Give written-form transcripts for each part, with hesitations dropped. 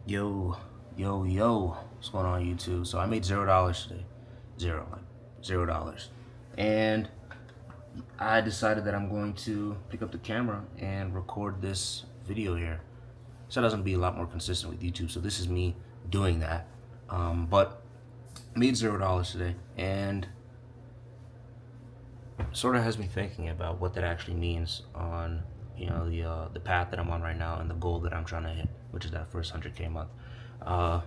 Yo, yo, what's going on YouTube? So I made $0 today. Like $0. And I decided that I'm going to pick up the camera and record this video here. So that's gonna be a lot more consistent with YouTube. So this is me doing that. But made $0 today and sort of has me thinking about what that actually means on the path that I'm on right now and the goal that I'm trying to hit, which is that first 100K month. Uh,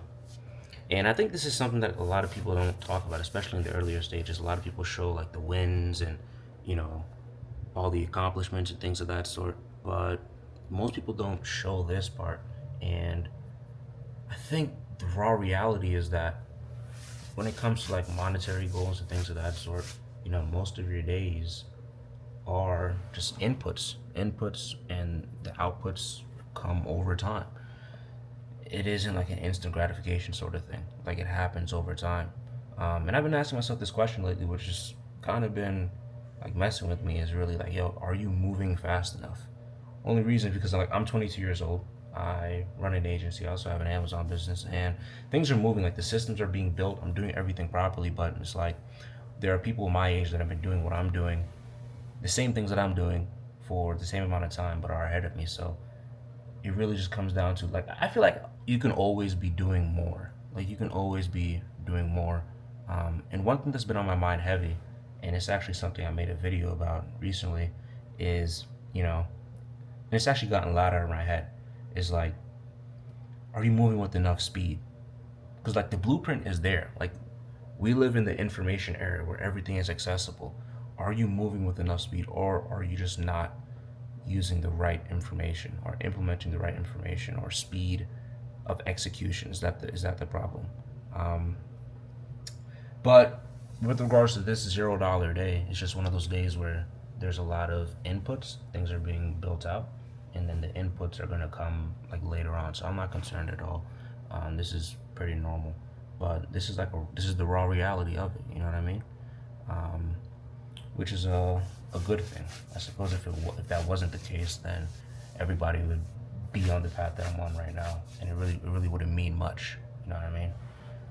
And I think this is something that a lot of people don't talk about, especially in the earlier stages. A lot of people show like the wins and, you know, all the accomplishments and things of that sort. But most people don't show this part. And I think the raw reality is that when it comes to like monetary goals and things of that sort, most of your days are just inputs, and the outputs come over time. It isn't like an instant gratification sort of thing. Like it happens over time. And I've been asking myself this question lately, which has kind of been like messing with me. Is really like, yo, are you moving fast enough? Only reason is because like I'm 22 years old. I run an agency. I also have an Amazon business, and things are moving. Like the systems are being built. I'm doing everything properly, but it's like there are people my age that have been doing what I'm doing, the same things that I'm doing for the same amount of time, but are ahead of me. So it really just comes down to like I feel like you can always be doing more. Like you can always be doing more. And one thing that's been on my mind heavy, and it's actually something I made a video about recently, is and it's actually gotten louder in my head. Is like, are you moving with enough speed? Because like the blueprint is there. Like we live in the information era where everything is accessible. Are you moving with enough speed, or are you just not using the right information or implementing the right information or speed of execution? Is that the problem? Um, but with regards to this $0 day, it's just one of those days where there's a lot of inputs, things are being built out, and then the inputs are gonna come like later on. So I'm not concerned at all. This is pretty normal, but this is the raw reality of it. You know what I mean? Um, which is a good thing. I suppose if that wasn't the case, then everybody would be on the path that I'm on right now, and it really wouldn't mean much. You know what I mean?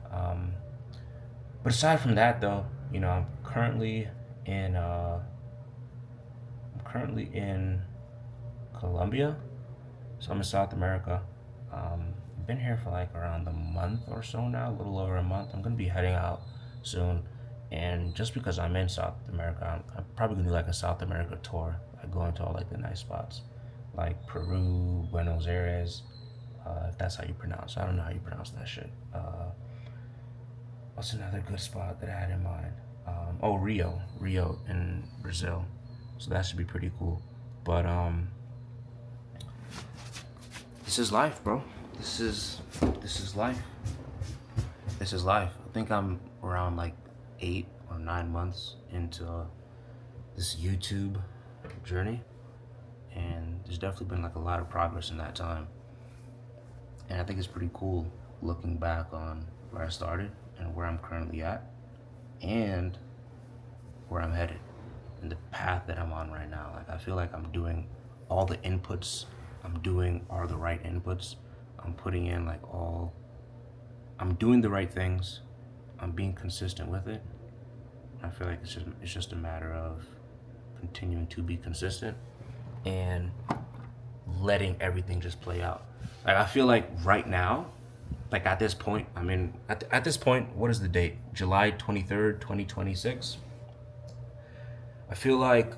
Um, but aside from that, though, in uh, I'm currently in Colombia, so I'm in South America. I've been here for like around a month or so now, a little over a month. I'm gonna be heading out soon, and just because I'm in South America, I'm probably gonna do like a South America tour, like going to all like the nice spots, like Peru, Buenos Aires, if that's how you pronounce. I don't know how you pronounce that shit. What's another good spot that I had in mind? Oh, Rio in Brazil. So that should be pretty cool. But this is life, bro. This is life. This is life. I think I'm around like 8 or 9 months into this YouTube journey, and there's definitely been like a lot of progress in that time. And I think it's pretty cool looking back on where I started and where I'm currently at, and where I'm headed, and the path that I'm on right now. Like I feel like I'm doing all the inputs I'm doing are the right inputs. I'm putting in like all I'm doing the right things. I'm being consistent with it. I feel like it's just a matter of continuing to be consistent and letting everything just play out. Like I feel like right now, like at this point, I mean, at this point, what is the date? July 23rd, 2026. I feel like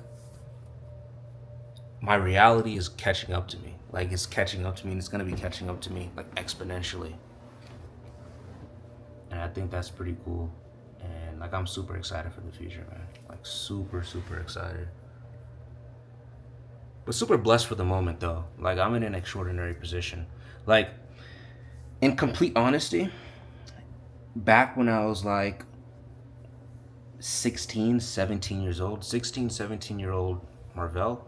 my reality is catching up to me. Like it's catching up to me, and it's gonna be catching up to me like exponentially. And I think that's pretty cool. And like I'm super excited for the future, man. Like super, super excited. But super blessed for the moment though. Like I'm in an extraordinary position. Like in complete honesty, back when I was like 16, 17 years old, 16, 17-year-old Marvell,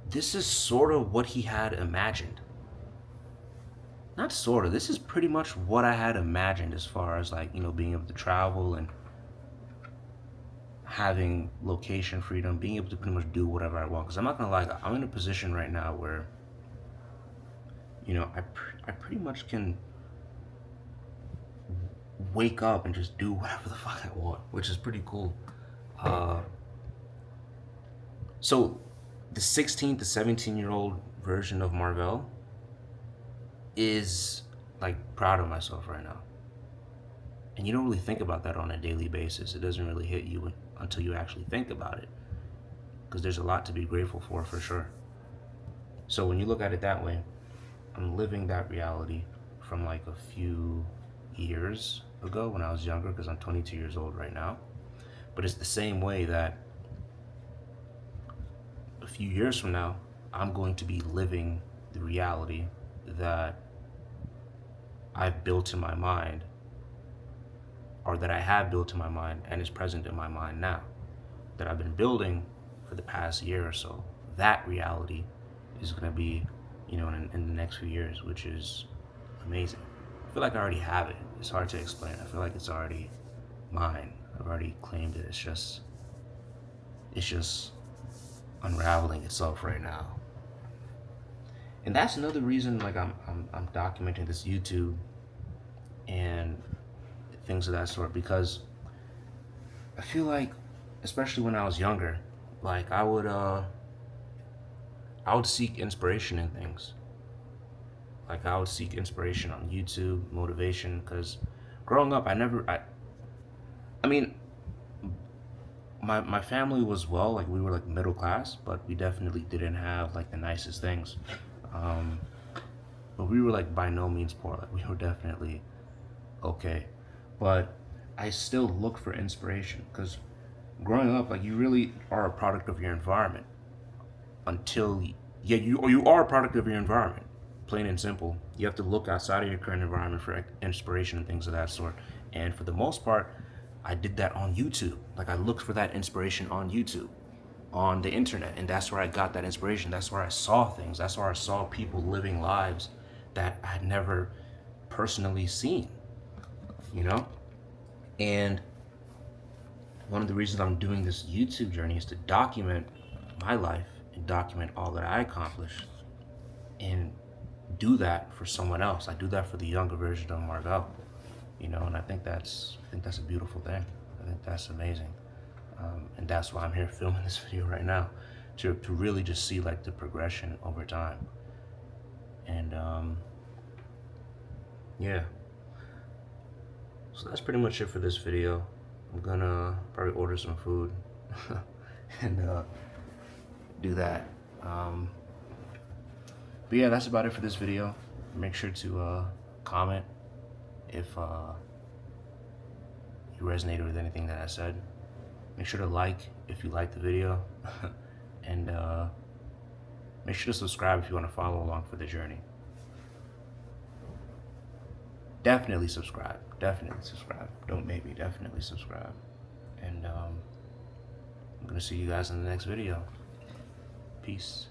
this is sort of what he had imagined. Not sort of. This is pretty much what I had imagined as far as like, being able to travel and having location freedom, being able to pretty much do whatever I want. Because I'm not gonna lie, I'm in a position right now where, I pretty much can wake up and just do whatever the fuck I want, which is pretty cool. Uh, so the 16 to 17-year-old version of Marvell is like proud of myself right now. And you don't really think about that on a daily basis. It doesn't really hit you until you actually think about it. Because there's a lot to be grateful for sure. So when you look at it that way, I'm living that reality from like a few years ago when I was younger, because I'm 22 years old right now. But it's the same way that a few years from now, I'm going to be living the reality that I've built in my mind, or that I have built in my mind and is present in my mind now, that I've been building for the past year or so. That reality is going to be, in the next few years, which is amazing. I feel like I already have it. It's hard to explain. I feel like it's already mine. I've already claimed it. It's just unraveling itself right now. And that's another reason, like, I'm documenting this YouTube and things of that sort, because I feel like, especially when I was younger, like I would seek inspiration in things. Like I would seek inspiration on YouTube, motivation, because growing up, I mean, my family was, well, like we were like middle class, but we definitely didn't have like the nicest things. Um, but we were like by no means poor. Like we were definitely okay. But I still look for inspiration, because growing up, like, you really are a product of your environment until, yeah, you are a product of your environment, plain and simple. You have to look outside of your current environment for inspiration and things of that sort. And for the most part, I did that on YouTube. Like I looked for that inspiration on YouTube, on the internet, and that's where I got that inspiration. That's where I saw things. That's where I saw people living lives that I had never personally seen, you know? And one of the reasons I'm doing this YouTube journey is to document my life and document all that I accomplished, and do that for someone else. I do that for the younger version of Marvell, and I think that's a beautiful thing. I think that's amazing. And that's why I'm here filming this video right now, to really just see like the progression over time. And yeah. So that's pretty much it for this video. I'm gonna probably order some food and do that. But yeah, that's about it for this video. Make sure to comment if you resonated with anything that I said. Make sure to like if you liked the video. And make sure to subscribe if you want to follow along for the journey. Definitely subscribe. Definitely subscribe. Don't maybe. Definitely subscribe. And I'm going to see you guys in the next video. Peace.